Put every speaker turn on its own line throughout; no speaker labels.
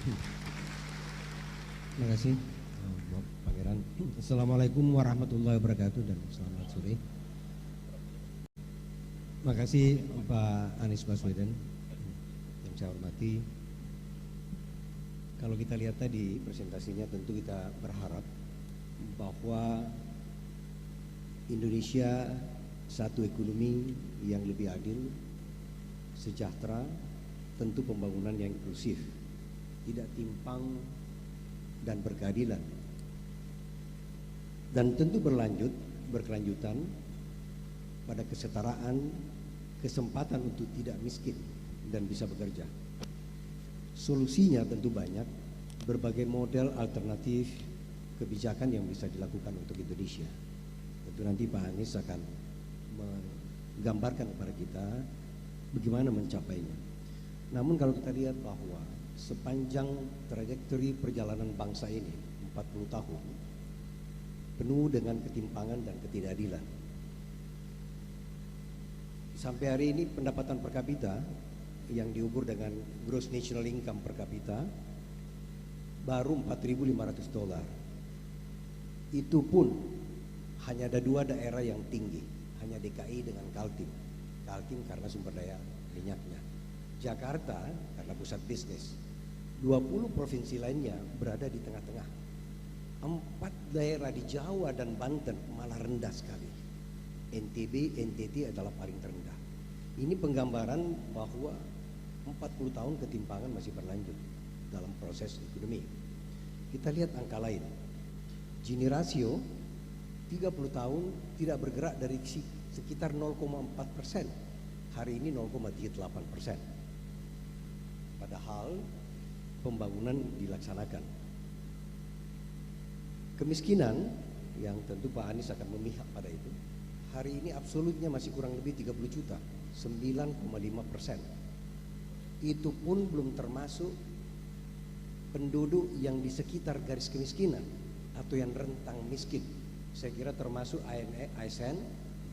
Terima kasih, Pangeran. Assalamualaikum warahmatullahi wabarakatuh dan selamat sore. Terima kasih Pak Anies Baswedan yang saya hormati. Kalau kita lihat tadi presentasinya, tentu kita berharap bahwa Indonesia satu ekonomi yang lebih adil, sejahtera, tentu pembangunan yang inklusif, tidak timpang dan berkeadilan, dan tentu berkelanjutan pada kesetaraan, kesempatan untuk tidak miskin dan bisa bekerja. Solusinya tentu banyak, berbagai model alternatif kebijakan yang bisa dilakukan untuk Indonesia. Tentu nanti Pak Anies akan menggambarkan kepada kita bagaimana mencapainya. Namun kalau kita lihat bahwa sepanjang trajektori perjalanan bangsa ini 40 tahun penuh dengan ketimpangan dan ketidakadilan. Sampai hari ini pendapatan per kapita yang diukur dengan gross national income per kapita baru $4.500. Itu pun hanya ada dua daerah yang tinggi, hanya DKI dengan Kaltim. Kaltim karena sumber daya minyaknya, Jakarta karena pusat bisnis. 20 provinsi lainnya berada di tengah-tengah. 4 daerah di Jawa dan Banten malah rendah sekali. NTB, NTT adalah paling terendah. Ini penggambaran bahwa 40 tahun ketimpangan masih berlanjut dalam proses ekonomi. Kita lihat angka lain. Gini rasio 30 tahun tidak bergerak dari sekitar 0,4%. Hari ini 0,38%. Padahal pembangunan dilaksanakan. Kemiskinan yang tentu Pak Anies akan memihak pada itu, hari ini absolutnya masih kurang lebih 30 juta, 9,5%. Itu pun belum termasuk penduduk yang di sekitar garis kemiskinan atau yang rentang miskin. Saya kira termasuk ASN,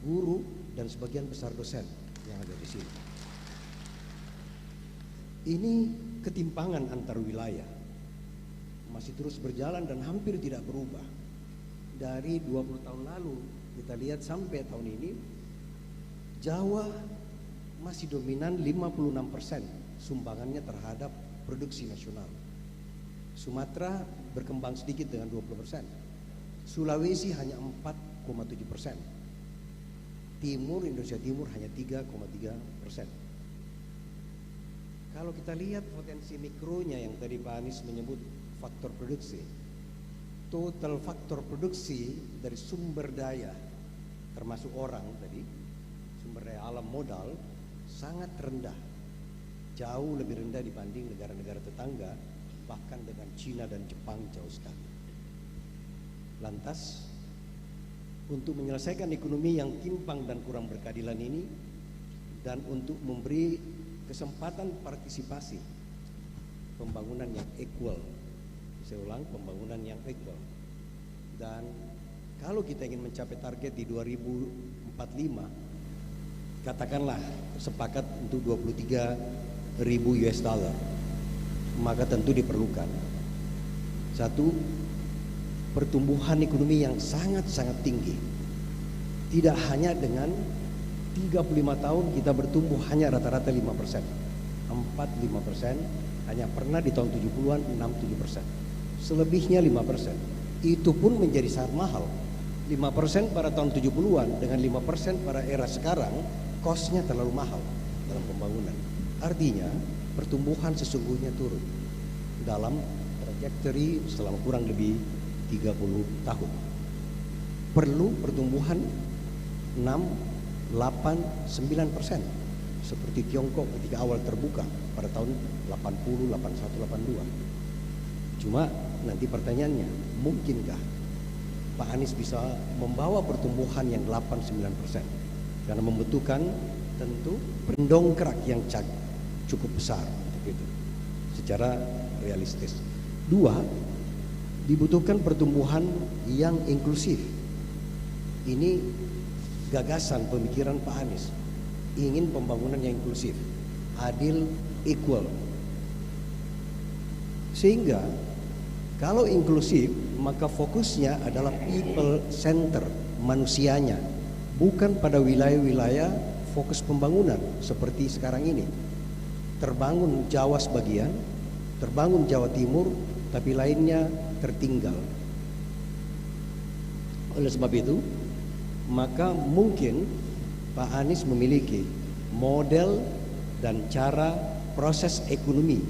guru, dan sebagian besar dosen yang ada di sini. Ini ketimpangan antar wilayah masih terus berjalan dan hampir tidak berubah. Dari 20 tahun lalu kita lihat sampai tahun ini, Jawa masih dominan 56% sumbangannya terhadap produksi nasional. Sumatera berkembang sedikit dengan 20%. Sulawesi hanya 4,7%. Indonesia Timur hanya 3,3%. Kalau kita lihat potensi mikronya yang tadi Pak Anies menyebut faktor produksi, total faktor produksi dari sumber daya termasuk orang tadi, sumber daya alam modal sangat rendah, jauh lebih rendah dibanding negara-negara tetangga, bahkan dengan Cina dan Jepang jauh sekali. Lantas untuk menyelesaikan ekonomi yang timpang dan kurang berkeadilan ini, dan untuk memberi kesempatan partisipasi pembangunan yang equal, saya ulang, pembangunan yang equal. Dan kalau kita ingin mencapai target di 2045, katakanlah sepakat untuk 23.000 US dollar, maka tentu diperlukan satu, pertumbuhan ekonomi yang sangat-sangat tinggi. Tidak hanya dengan 35 tahun kita bertumbuh hanya rata-rata 5%, 4-5%, hanya pernah di tahun 70-an 6-7%. Selebihnya 5%. Itu pun menjadi sangat mahal. 5% pada tahun 70-an dengan 5% pada era sekarang, cost-nya terlalu mahal dalam pembangunan. Artinya pertumbuhan sesungguhnya turun dalam trajektori selama kurang lebih 30 tahun. Perlu pertumbuhan 6, 8, 9% seperti Tiongkok ketika awal terbuka pada tahun 80, 81, 82. Cuma nanti pertanyaannya, mungkinkah Pak Anies bisa membawa pertumbuhan yang 8-9%? Karena membutuhkan tentu pendongkrak yang cukup besar gitu, secara realistis. 2, dibutuhkan pertumbuhan yang inklusif. Ini gagasan pemikiran Pak Anies, ingin pembangunan yang inklusif, adil, equal. Sehingga kalau inklusif, maka fokusnya adalah people center, manusianya, bukan pada wilayah-wilayah fokus pembangunan seperti sekarang ini. Terbangun Jawa sebagian, terbangun Jawa Timur, tapi lainnya tertinggal. Oleh sebab itu, maka mungkin Pak Anies memiliki model dan cara proses ekonomi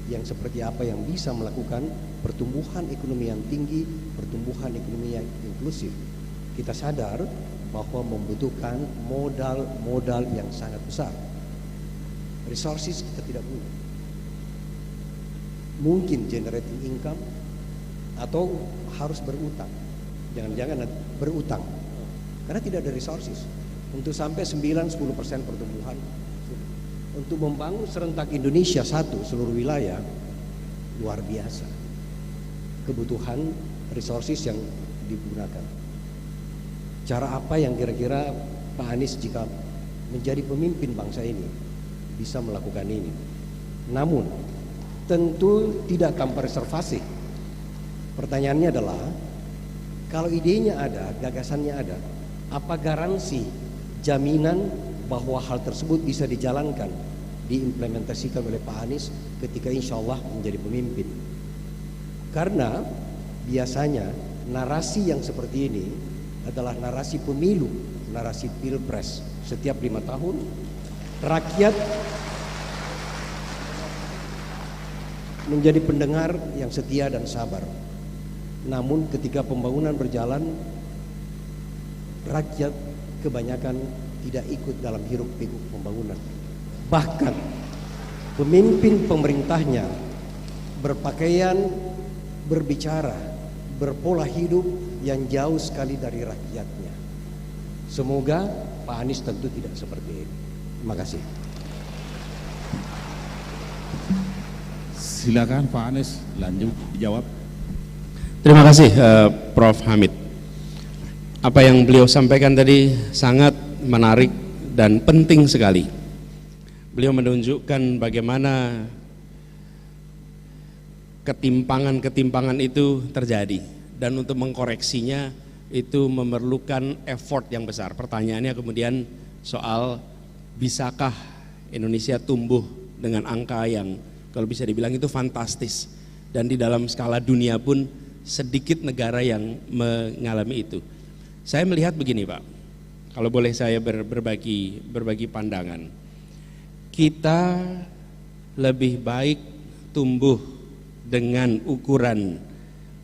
yang seperti apa yang bisa melakukan pertumbuhan ekonomi yang tinggi, pertumbuhan ekonomi yang inklusif. Kita sadar bahwa membutuhkan modal yang sangat besar. Resources kita tidak punya. Mungkin generating income atau harus berutang. Jangan-jangan berutang. Karena tidak ada resources. Untuk sampai 9-10% pertumbuhan. Untuk membangun serentak Indonesia satu seluruh wilayah, luar biasa. Kebutuhan resources yang digunakan. Cara apa yang kira-kira Pak Anies jika menjadi pemimpin bangsa ini bisa melakukan ini? Namun tentu tidak tanpa reservasi. Pertanyaannya adalah, kalau idenya ada, gagasannya ada, apa garansi jaminan bahwa hal tersebut bisa dijalankan, diimplementasikan oleh Pak Anies ketika insya Allah menjadi pemimpin? Karena biasanya narasi yang seperti ini adalah narasi pemilu, narasi pilpres. Setiap 5 tahun rakyat menjadi pendengar yang setia dan sabar. Namun ketika pembangunan berjalan, rakyat kebanyakan tidak ikut dalam hiruk pikuk pembangunan. Bahkan pemimpin pemerintahnya berpakaian, berbicara, berpola hidup yang jauh sekali dari rakyatnya. Semoga Pak Anies tentu tidak seperti ini. Terima kasih.
Silakan Pak Anies lanjut dijawab.
Terima kasih Prof. Hamid. Apa yang beliau sampaikan tadi sangat menarik dan penting sekali. Beliau menunjukkan bagaimana ketimpangan-ketimpangan itu terjadi, dan untuk mengkoreksinya itu memerlukan effort yang besar. Pertanyaannya kemudian soal bisakah Indonesia tumbuh dengan angka yang kalau bisa dibilang itu fantastis, dan di dalam skala dunia pun sedikit negara yang mengalami itu. Saya melihat begini Pak, kalau boleh saya berbagi pandangan, kita lebih baik tumbuh dengan ukuran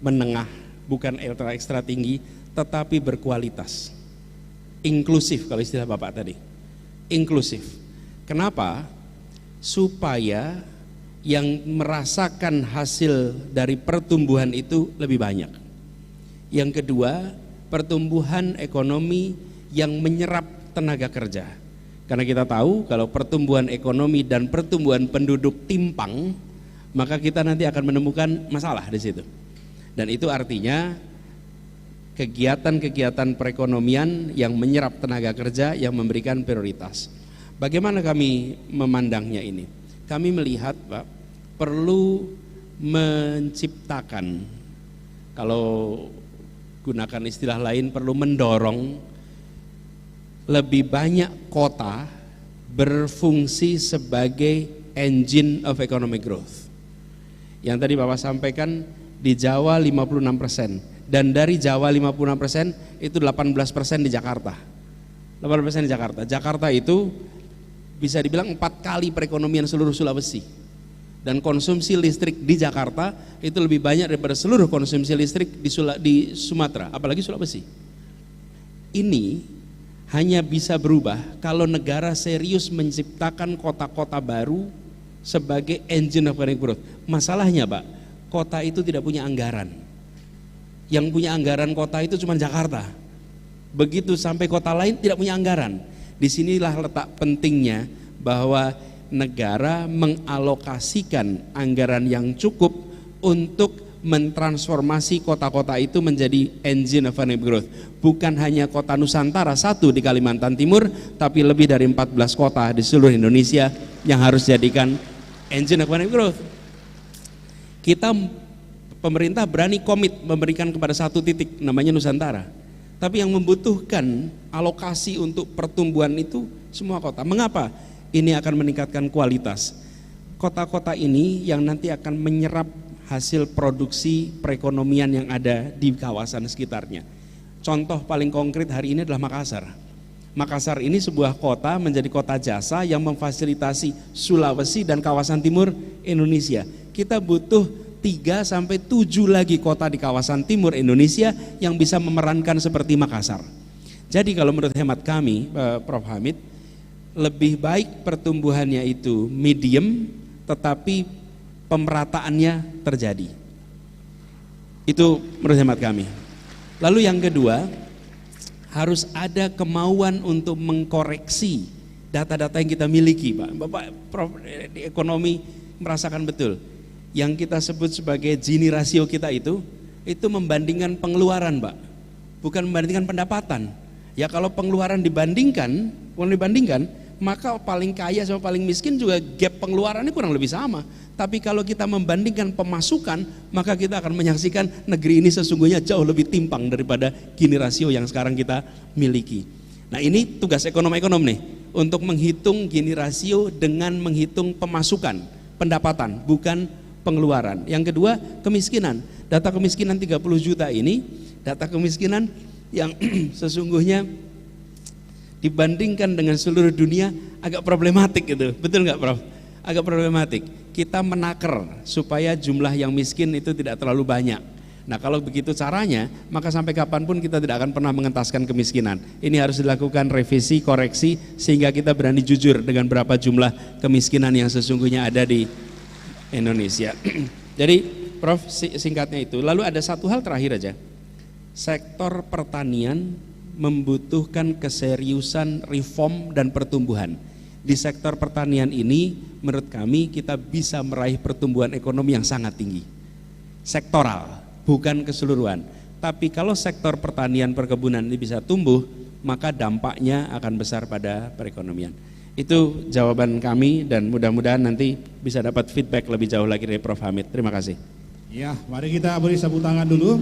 menengah, bukan ekstra tinggi, tetapi berkualitas, inklusif kalau istilah Bapak tadi, inklusif. Kenapa? Supaya yang merasakan hasil dari pertumbuhan itu lebih banyak. Yang kedua, pertumbuhan ekonomi yang menyerap tenaga kerja. Karena kita tahu kalau pertumbuhan ekonomi dan pertumbuhan penduduk timpang, maka kita nanti akan menemukan masalah di situ. Dan itu artinya kegiatan-kegiatan perekonomian yang menyerap tenaga kerja yang memberikan prioritas. Bagaimana kami memandangnya ini? Kami melihat Pak, perlu menciptakan, kalau gunakan istilah lain, perlu mendorong lebih banyak kota berfungsi sebagai engine of economic growth. Yang tadi Bapak sampaikan di Jawa 56%, dan dari Jawa 56% itu 18% di Jakarta. 18% di Jakarta. Jakarta itu bisa dibilang 4 kali perekonomian seluruh Sulawesi, dan konsumsi listrik di Jakarta itu lebih banyak daripada seluruh konsumsi listrik di Sumatera, apalagi Sulawesi. Ini hanya bisa berubah kalau negara serius menciptakan kota-kota baru sebagai engine of economic growth. Masalahnya Pak, kota itu tidak punya anggaran. Yang punya anggaran kota itu cuma Jakarta. Begitu sampai kota lain tidak punya anggaran. Disinilah letak pentingnya bahwa negara mengalokasikan anggaran yang cukup untuk mentransformasi kota-kota itu menjadi engine of economic growth. Bukan hanya kota Nusantara satu di Kalimantan Timur, tapi lebih dari 14 kota di seluruh Indonesia yang harus jadikan engine of economic growth. Pemerintah berani komit memberikan kepada satu titik namanya Nusantara. Tapi yang membutuhkan alokasi untuk pertumbuhan itu semua kota. Mengapa? Ini akan meningkatkan kualitas. Kota-kota ini yang nanti akan menyerap hasil produksi perekonomian yang ada di kawasan sekitarnya. Contoh paling konkret hari ini adalah Makassar. Makassar ini sebuah kota menjadi kota jasa yang memfasilitasi Sulawesi dan kawasan timur Indonesia. Kita butuh 3 sampai 7 lagi kota di kawasan timur Indonesia yang bisa memerankan seperti Makassar. Jadi kalau menurut hemat kami, Prof. Hamid, lebih baik pertumbuhannya itu medium, tetapi pemerataannya terjadi. Itu menurut hemat kami. Lalu yang kedua, harus ada kemauan untuk mengkoreksi data-data yang kita miliki, Pak. Bapak Prof di ekonomi merasakan betul. Yang kita sebut sebagai Gini rasio kita itu membandingkan pengeluaran, Pak. Bukan membandingkan pendapatan. Ya kalau pengeluaran dibandingkan, maka paling kaya sama paling miskin juga gap pengeluarannya kurang lebih sama. Tapi kalau kita membandingkan pemasukan, maka kita akan menyaksikan negeri ini sesungguhnya jauh lebih timpang daripada Gini rasio yang sekarang kita miliki. Nah ini tugas ekonom-ekonom nih, untuk menghitung Gini rasio dengan menghitung pemasukan, pendapatan, bukan pengeluaran. Yang kedua, kemiskinan. Data kemiskinan 30 juta ini, data kemiskinan yang sesungguhnya dibandingkan dengan seluruh dunia agak problematik gitu. Betul nggak, Prof? Agak problematik. Kita menaker supaya jumlah yang miskin itu tidak terlalu banyak. Nah kalau begitu caranya, maka sampai kapanpun kita tidak akan pernah mengentaskan kemiskinan. Ini harus dilakukan revisi, koreksi, sehingga kita berani jujur dengan berapa jumlah kemiskinan yang sesungguhnya ada di Indonesia. Jadi Prof singkatnya itu. Lalu ada satu hal terakhir aja. Sektor pertanian membutuhkan keseriusan reform dan pertumbuhan. Di sektor pertanian ini menurut kami kita bisa meraih pertumbuhan ekonomi yang sangat tinggi. Sektoral, bukan keseluruhan. Tapi kalau sektor pertanian perkebunan ini bisa tumbuh, maka dampaknya akan besar pada perekonomian. Itu jawaban kami dan mudah-mudahan nanti bisa dapat feedback lebih jauh lagi dari Prof. Hamid. Terima kasih.
Ya, mari kita beri tepuk tangan dulu.